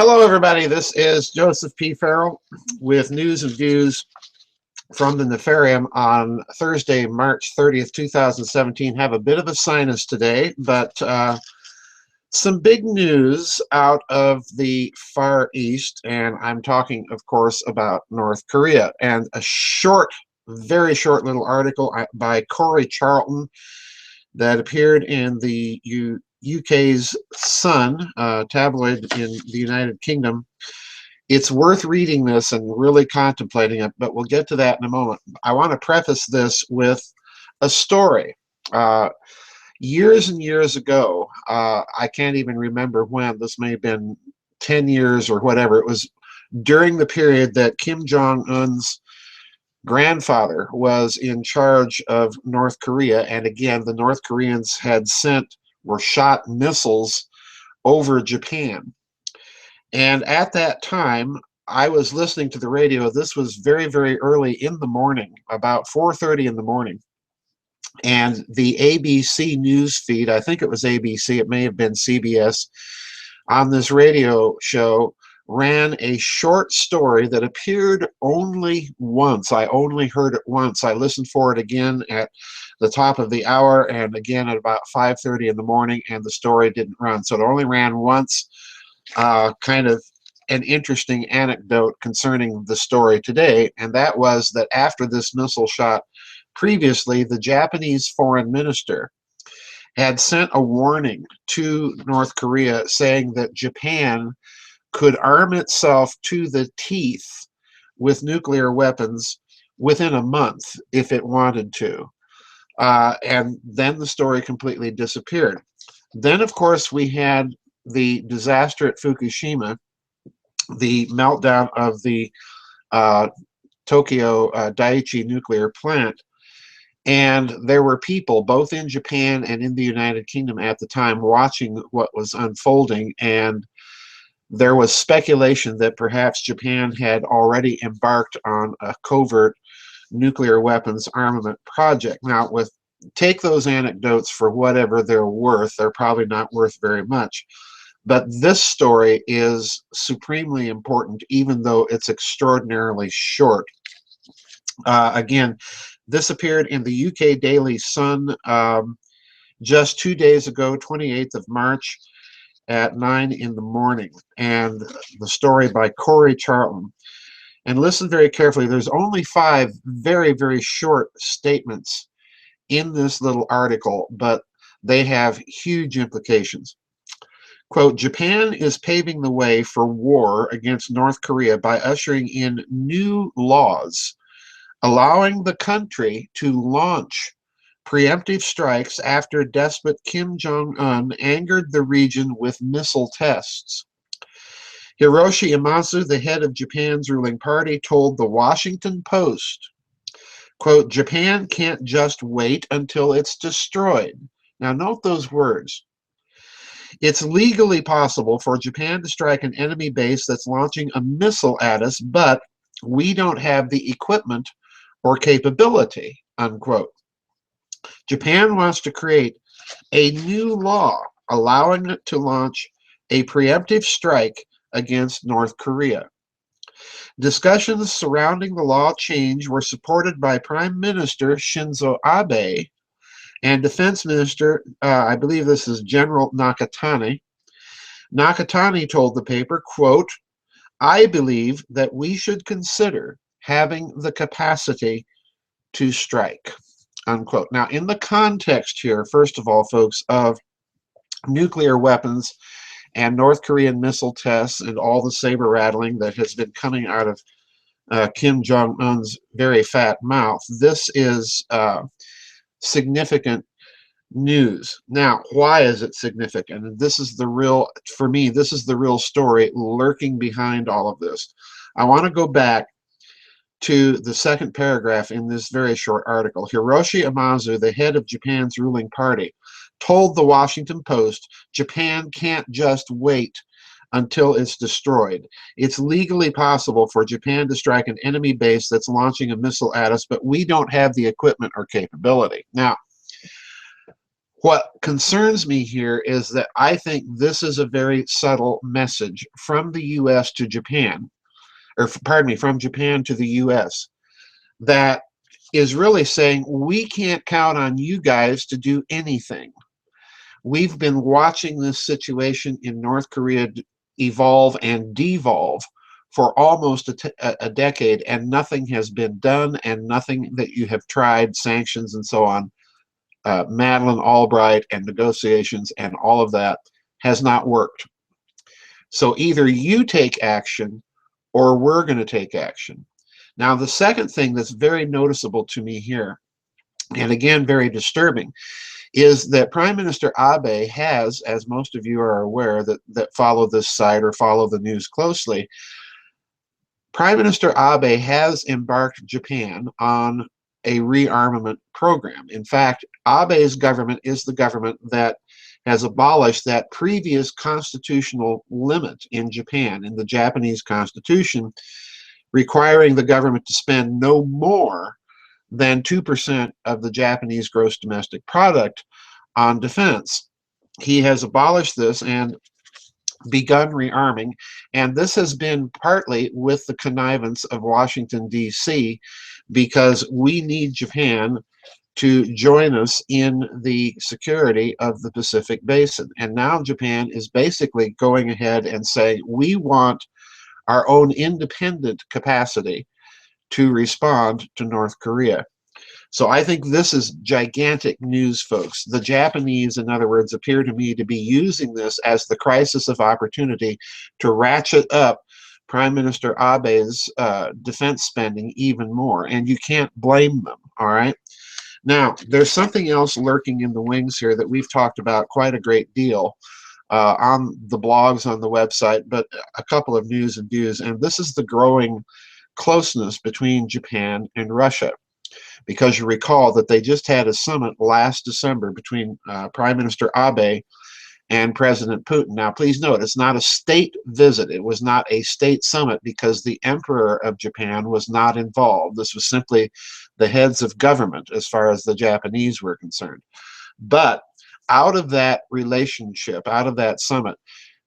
Hello, everybody. This is Joseph P. Farrell with news and views from the Nefarium on Thursday, March 30th, 2017. Have a bit of a sinus today, but some big news out of the Far East, and I'm talking, of course, about North Korea. And a short, very short little article by Corey Charlton that appeared in the UK's Sun tabloid in the United Kingdom. It's worth reading this and really contemplating it, but we'll get to that in a moment. I want to preface this with a story. Years and years ago, I can't even remember when, this may have been 10 years or whatever, it was during the period that Kim Jong-un's grandfather was in charge of North Korea, and again, the North Koreans had shot missiles over Japan. And at that time, I was listening to the radio. This was very, very early in the morning, about 4:30 in the morning. And the ABC news feed, I think it was ABC, it may have been CBS, on this radio show ran a short story that appeared only once. I only heard it once. I listened for it again at the top of the hour and again at about 5:30 in the morning, and the story didn't run. So it only ran once. Kind of an interesting anecdote concerning the story today, and that was that after this missile shot previously, the Japanese foreign minister had sent a warning to North Korea saying that Japan could arm itself to the teeth with nuclear weapons within a month if it wanted to. And then the story completely disappeared. Then, of course, we had the disaster at Fukushima, the meltdown of the Tokyo Daiichi nuclear plant. And there were people both in Japan and in the United Kingdom at the time watching what was unfolding, and there was speculation that perhaps Japan had already embarked on a covert nuclear weapons armament project. Now, take those anecdotes for whatever they're worth. They're probably not worth very much. But this story is supremely important, even though it's extraordinarily short. Again, this appeared in the UK Daily Sun just 2 days ago, 28th of March at 9 in the morning. And the story by Corey Charlton. And listen very carefully. There's only 5 very, very short statements in this little article, but they have huge implications. Quote, Japan is paving the way for war against North Korea by ushering in new laws allowing the country to launch preemptive strikes after despot Kim Jong-un angered the region with missile tests. Hiroshi Imazu, the head of Japan's ruling party, told the Washington Post, quote, Japan can't just wait until it's destroyed. Now note those words. It's legally possible for Japan to strike an enemy base that's launching a missile at us, but we don't have the equipment or capability, unquote. Japan wants to create a new law allowing it to launch a preemptive strike against North Korea. Discussions surrounding the law change were supported by Prime Minister Shinzo Abe and Defense Minister, I believe this is General Nakatani. Nakatani told the paper, quote, I believe that we should consider having the capacity to strike, unquote. Now, in the context here, first of all, folks, of nuclear weapons and North Korean missile tests and all the saber rattling that has been coming out of Kim Jong-un's very fat mouth, this is significant news. Now, why is it significant? And this is the real, for me, this is the real story lurking behind all of this. I want to go back to the second paragraph in this very short article. Hiroshi Imazu, the head of Japan's ruling party, told the Washington Post, Japan can't just wait until it's destroyed. It's legally possible for Japan to strike an enemy base that's launching a missile at us, but we don't have the equipment or capability. Now, What concerns me here is that I think this is a very subtle message from the U.S. to Japan, or pardon me, from Japan to the U.S., that is really saying we can't count on you guys to do anything. We've been watching this situation in North Korea evolve and devolve for almost a decade, and nothing has been done, and nothing that you have tried, sanctions and so on, Madeleine Albright and negotiations and all of that, has not worked. So either you take action or we're going to take action. Now, the second thing that's very noticeable to me here, and again, very disturbing, is that Prime Minister Abe has, as most of you are aware that follow this site or follow the news closely, Prime Minister Abe has embarked Japan on a rearmament program. In fact, Abe's government is the government that has abolished that previous constitutional limit in Japan, in the Japanese constitution, requiring the government to spend no more than 2% of the Japanese gross domestic product on defense. He has abolished this and begun rearming, and this has been partly with the connivance of Washington, D.C., because we need Japan to join us in the security of the Pacific Basin. And now Japan is basically going ahead and saying, we want our own independent capacity to respond to North Korea. So I think this is gigantic news, folks. The Japanese, in other words, appear to me to be using this as the crisis of opportunity to ratchet up Prime Minister Abe's defense spending even more. And you can't blame them, all right? Now, there's something else lurking in the wings here that we've talked about quite a great deal on the blogs, on the website, but a couple of news and views. And this is the growing closeness between Japan and Russia, because you recall that they just had a summit last December between Prime Minister Abe and President Putin. Now, please note, it's not a state visit. It was not a state summit because the Emperor of Japan was not involved. This was simply the heads of government as far as the Japanese were concerned. But out of that relationship, out of that summit,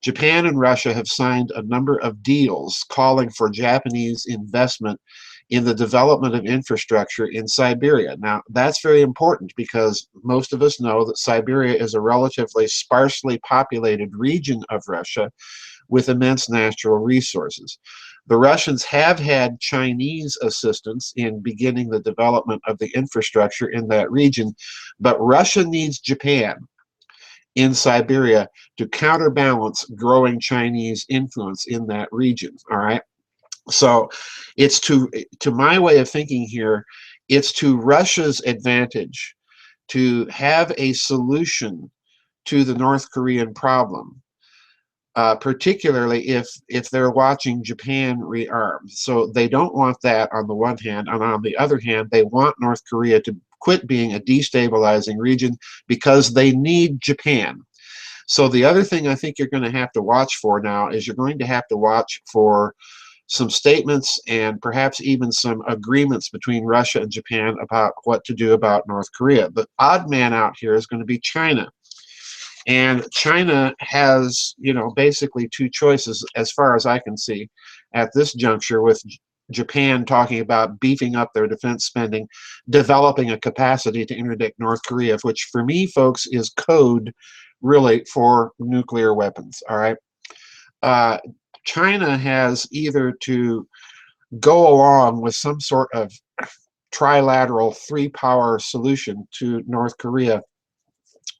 Japan and Russia have signed a number of deals calling for Japanese investment in the development of infrastructure in Siberia. Now, that's very important because most of us know that Siberia is a relatively sparsely populated region of Russia with immense natural resources. The Russians have had Chinese assistance in beginning the development of the infrastructure in that region, but Russia needs Japan in Siberia to counterbalance growing Chinese influence in that region, all right? So it's to my way of thinking here, it's to Russia's advantage to have a solution to the North Korean problem, particularly if they're watching Japan rearm. So they don't want that on the one hand, and on the other hand, they want North Korea to quit being a destabilizing region because they need Japan. So the other thing I think you're going to have to watch for now is you're going to have to watch for some statements and perhaps even some agreements between Russia and Japan about what to do about North Korea. The odd man out here is going to be China. And China has, basically two choices as far as I can see at this juncture, with Japan talking about beefing up their defense spending, developing a capacity to interdict North Korea, which for me, folks, is code really for nuclear weapons, all right? China has either to go along with some sort of trilateral three-power solution to North Korea,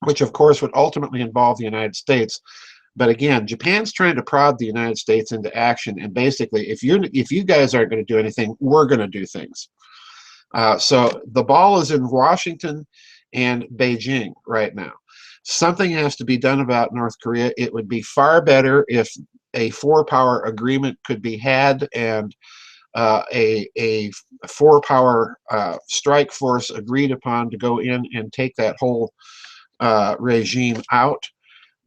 which of course would ultimately involve the United States. But again, Japan's trying to prod the United States into action, and basically, if you guys aren't going to do anything, we're going to do things. So the ball is in Washington and Beijing right now. Something has to be done about North Korea. It would be far better if a four-power agreement could be had and a four-power strike force agreed upon to go in and take that whole regime out.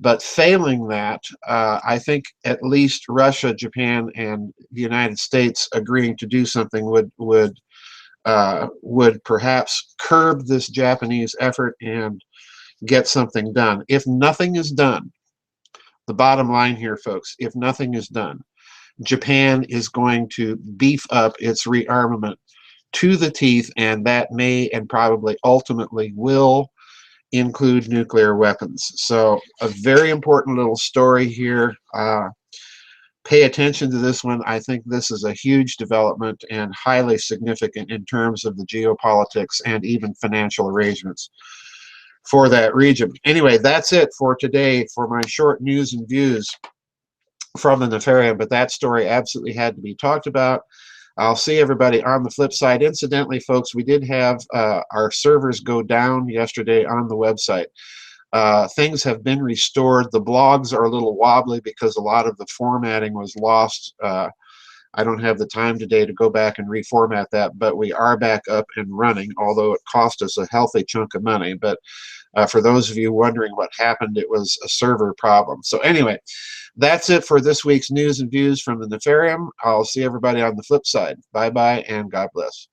But failing that, I think at least Russia, Japan, and the United States agreeing to do something would perhaps curb this Japanese effort and get something done. If nothing is done, the bottom line here, folks, if nothing is done, Japan is going to beef up its rearmament to the teeth, and that may and probably ultimately will include nuclear weapons. So a very important little story here. Pay attention to this one. I think this is a huge development and highly significant in terms of the geopolitics and even financial arrangements for that region. Anyway, that's it for today for my short news and views from the Nefarium, but that story absolutely had to be talked about. I'll see everybody on the flip side. Incidentally, folks, we did have our servers go down yesterday on the website. Things have been restored. The blogs are a little wobbly because a lot of the formatting was lost. I don't have the time today to go back and reformat that, but we are back up and running, although it cost us a healthy chunk of money. But for those of you wondering what happened, it was a server problem. So anyway, that's it for this week's news and views from the Nefarium. I'll see everybody on the flip side. Bye-bye, and God bless.